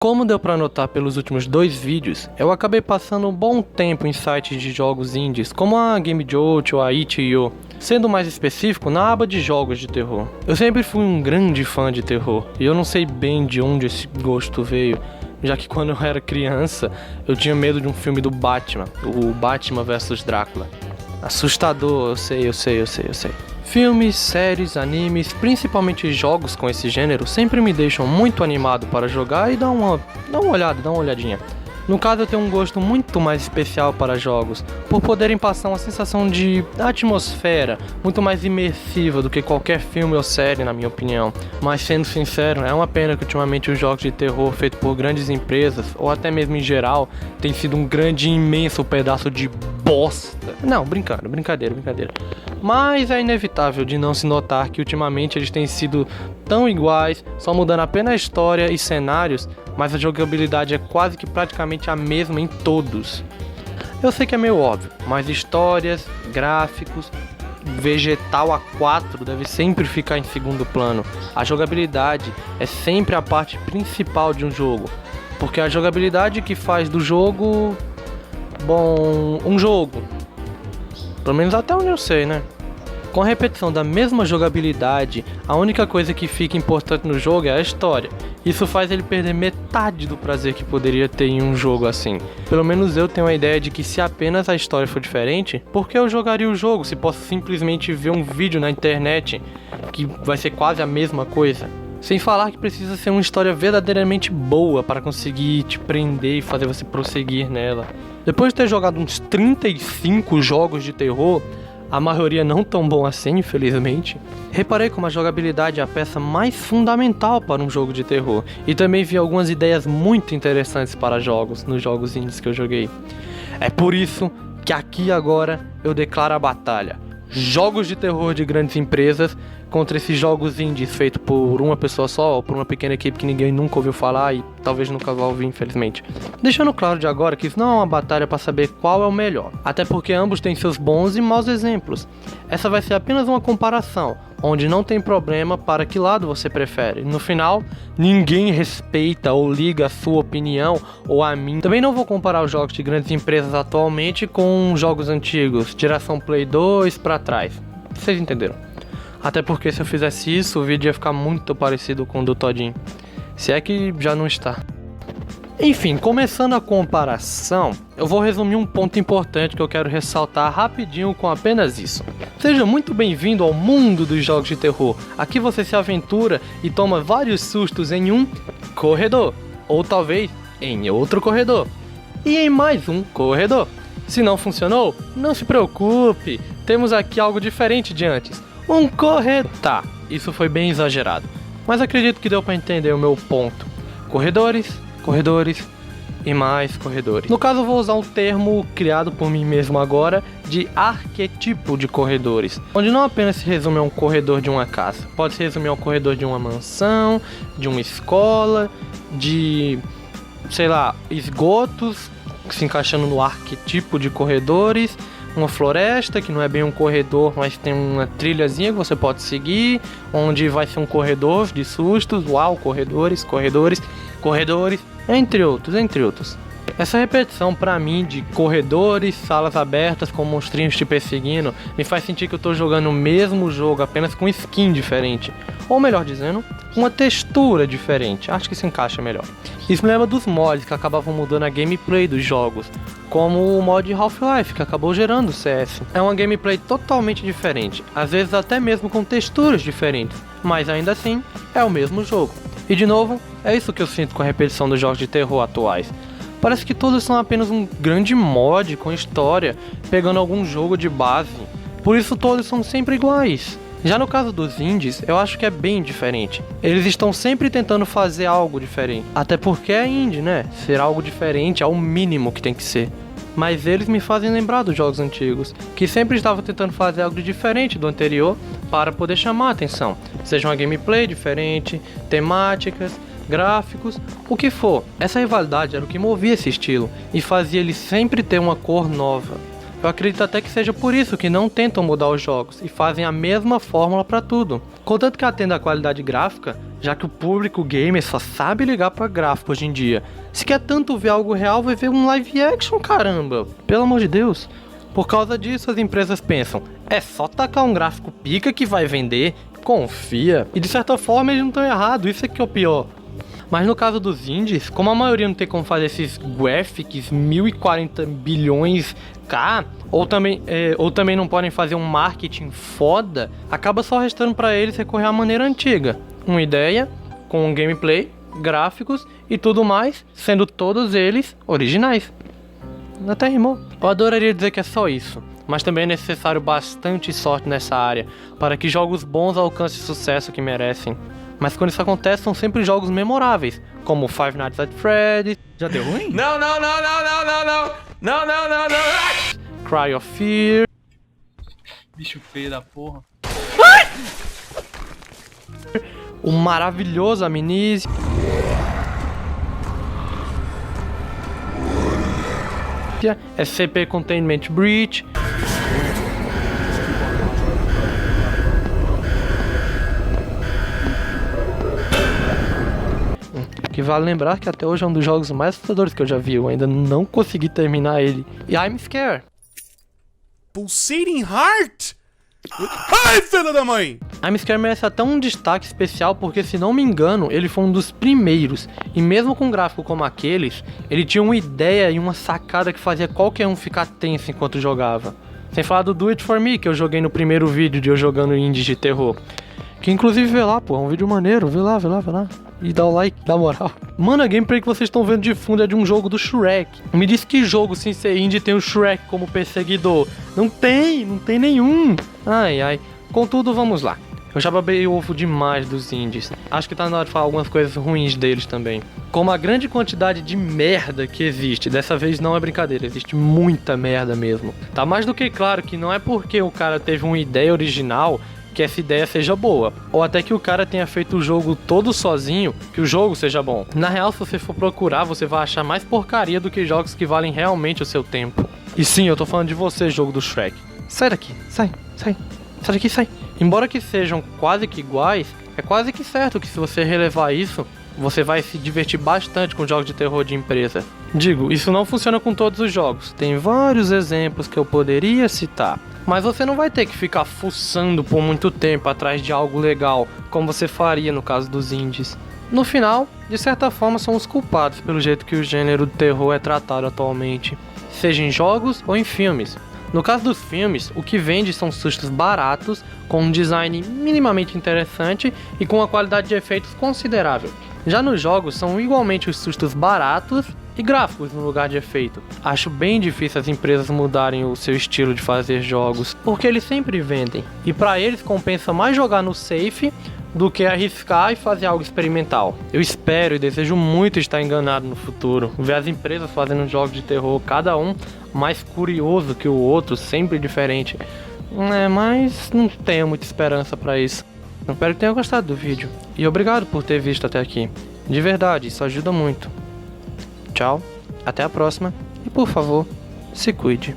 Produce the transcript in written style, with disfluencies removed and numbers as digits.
Como deu pra notar pelos últimos 2 vídeos, eu acabei passando um bom tempo em sites de jogos indies, como a GameJolt ou a itch.io, sendo mais específico, na aba de jogos de terror. Eu sempre fui um grande fã de terror, e eu não sei bem de onde esse gosto veio, já que quando eu era criança, eu tinha medo de um filme do Batman, o Batman vs Drácula. Assustador, eu sei. Filmes, séries, animes, principalmente jogos com esse gênero, sempre me deixam muito animado para jogar e dar uma olhadinha. No caso, eu tenho um gosto muito mais especial para jogos, por poderem passar uma sensação de atmosfera muito mais imersiva do que qualquer filme ou série, na minha opinião. Mas sendo sincero, é uma pena que ultimamente os jogos de terror feitos por grandes empresas, ou até mesmo em geral, tem sido um grande e imenso pedaço de bosta. Não, brincadeira. Mas é inevitável de não se notar que ultimamente eles têm sido tão iguais, só mudando apenas a história e cenários, mas a jogabilidade é quase que praticamente a mesma em todos. Eu sei que é meio óbvio, mas histórias, gráficos, vegetal A4 deve sempre ficar em segundo plano. A jogabilidade é sempre a parte principal de um jogo, porque é a jogabilidade que faz do jogo, um jogo. Pelo menos até onde eu sei, né? Com a repetição da mesma jogabilidade, a única coisa que fica importante no jogo é a história. Isso faz ele perder metade do prazer que poderia ter em um jogo assim. Pelo menos eu tenho a ideia de que se apenas a história for diferente, por que eu jogaria o jogo se posso simplesmente ver um vídeo na internet que vai ser quase a mesma coisa? Sem falar que precisa ser uma história verdadeiramente boa para conseguir te prender e fazer você prosseguir nela. Depois de ter jogado uns 35 jogos de terror, a maioria não tão bom assim, infelizmente, reparei como a jogabilidade é a peça mais fundamental para um jogo de terror, e também vi algumas ideias muito interessantes para jogos, nos jogos indies que eu joguei. É por isso que aqui agora eu declaro a batalha. Jogos de terror de grandes empresas contra esses jogos indies feitos por uma pessoa só ou por uma pequena equipe que ninguém nunca ouviu falar e talvez nunca vá ouvir, infelizmente. Deixando claro de agora que isso não é uma batalha para saber qual é o melhor, até porque ambos têm seus bons e maus exemplos. Essa vai ser apenas uma comparação, onde não tem problema para que lado você prefere. No final, ninguém respeita ou liga a sua opinião ou a minha. Também não vou comparar os jogos de grandes empresas atualmente com jogos antigos, geração Play 2 para trás. Vocês entenderam? Até porque se eu fizesse isso, o vídeo ia ficar muito parecido com o do Todinho. Se é que já não está. Enfim, começando a comparação, eu vou resumir um ponto importante que eu quero ressaltar rapidinho com apenas isso. Seja muito bem-vindo ao mundo dos jogos de terror. Aqui você se aventura e toma vários sustos em um corredor, ou talvez em outro corredor, e em mais um corredor. Se não funcionou, não se preocupe, temos aqui algo diferente de antes. Um corredor. Tá, isso foi bem exagerado, mas acredito que deu para entender o meu ponto. Corredores e mais corredores. No caso, eu vou usar um termo criado por mim mesmo agora de arquetipo de corredores, onde não apenas se resume a um corredor de uma casa, pode se resumir a um corredor de uma mansão, de uma escola, de, esgotos, se encaixando no arquetipo de corredores, uma floresta, que não é bem um corredor, mas tem uma trilhazinha que você pode seguir, onde vai ser um corredor de sustos, corredores, entre outros. Essa repetição pra mim de corredores, salas abertas com monstrinhos te perseguindo, me faz sentir que eu tô jogando o mesmo jogo, apenas com skin diferente. Ou melhor dizendo, uma textura diferente. Acho que se encaixa melhor. Isso me lembra dos mods que acabavam mudando a gameplay dos jogos, como o mod Half-Life, que acabou gerando o CS. É uma gameplay totalmente diferente, às vezes até mesmo com texturas diferentes, mas ainda assim, é o mesmo jogo. E de novo, é isso que eu sinto com a repetição dos jogos de terror atuais. Parece que todos são apenas um grande mod com história, pegando algum jogo de base. Por isso todos são sempre iguais. Já no caso dos indies, eu acho que é bem diferente. Eles estão sempre tentando fazer algo diferente. Até porque é indie, né? Ser algo diferente é o mínimo que tem que ser. Mas eles me fazem lembrar dos jogos antigos, que sempre estavam tentando fazer algo diferente do anterior para poder chamar a atenção. Seja uma gameplay diferente, temáticas, gráficos, o que for. Essa rivalidade era o que movia esse estilo e fazia ele sempre ter uma cor nova. Eu acredito até que seja por isso que não tentam mudar os jogos e fazem a mesma fórmula para tudo. Contanto que atenda a qualidade gráfica, já que o público gamer só sabe ligar para gráfico hoje em dia. Se quer tanto ver algo real, vai ver um live action, caramba! Pelo amor de Deus! Por causa disso, as empresas pensam, é só tacar um gráfico pica que vai vender, confia. E de certa forma eles não estão errados, isso é que é o pior. Mas no caso dos indies, como a maioria não tem como fazer esses graphics 1040 bilhões K, ou também não podem fazer um marketing foda, acaba só restando para eles recorrer à maneira antiga. Uma ideia, com um gameplay, gráficos e tudo mais, sendo todos eles originais. Até rimou. Eu adoraria dizer que é só isso, mas também é necessário bastante sorte nessa área, para que jogos bons alcancem o sucesso que merecem. Mas quando isso acontece, são sempre jogos memoráveis, como Five Nights at Freddy's. Já deu ruim? Não. Cry of Fear. Bicho feio da porra. O maravilhoso Amnesia. SCP Containment Breach. Que vale lembrar que até hoje é um dos jogos mais assustadores que eu já vi. Eu ainda não consegui terminar ele. E I'm Scared. Pulsating Heart? Ai, filha da mãe! I'm Scared merece até um destaque especial porque, se não me engano, ele foi um dos primeiros. E mesmo com um gráfico como aqueles, ele tinha uma ideia e uma sacada que fazia qualquer um ficar tenso enquanto jogava. Sem falar do Do It For Me, que eu joguei no primeiro vídeo de eu jogando indies de terror. Que inclusive vê lá, pô, é um vídeo maneiro, vê lá. E dá o like, dá moral. Mano, a gameplay que vocês estão vendo de fundo é de um jogo do Shrek. Me diz que jogo sem ser indie tem o Shrek como perseguidor. Não tem nenhum. Ai. Contudo, vamos lá. Eu já babei o ovo demais dos indies. Acho que tá na hora de falar algumas coisas ruins deles também. Como a grande quantidade de merda que existe, dessa vez não é brincadeira, existe muita merda mesmo. Tá mais do que claro que não é porque o cara teve uma ideia original que essa ideia seja boa, ou até que o cara tenha feito o jogo todo sozinho, que o jogo seja bom. Na real, se você for procurar, você vai achar mais porcaria do que jogos que valem realmente o seu tempo. E sim, eu tô falando de você, jogo do Shrek. Sai daqui, sai daqui, sai. Embora que sejam quase que iguais, é quase que certo que se você relevar isso, você vai se divertir bastante com jogos de terror de empresa. Digo, isso não funciona com todos os jogos. Tem vários exemplos que eu poderia citar. Mas você não vai ter que ficar fuçando por muito tempo atrás de algo legal, como você faria no caso dos indies. No final, de certa forma, são os culpados pelo jeito que o gênero do terror é tratado atualmente, seja em jogos ou em filmes. No caso dos filmes, o que vende são sustos baratos, com um design minimamente interessante e com uma qualidade de efeitos considerável. Já nos jogos, são igualmente os sustos baratos e gráficos no lugar de efeito. Acho bem difícil as empresas mudarem o seu estilo de fazer jogos, porque eles sempre vendem, e para eles compensa mais jogar no safe do que arriscar e fazer algo experimental. Eu espero e desejo muito estar enganado no futuro, ver as empresas fazendo jogos de terror, cada um mais curioso que o outro, sempre diferente. Mas não tenho muita esperança para isso. Espero que tenha gostado do vídeo, e obrigado por ter visto até aqui. De verdade, isso ajuda muito. Tchau, até a próxima, e por favor, se cuide.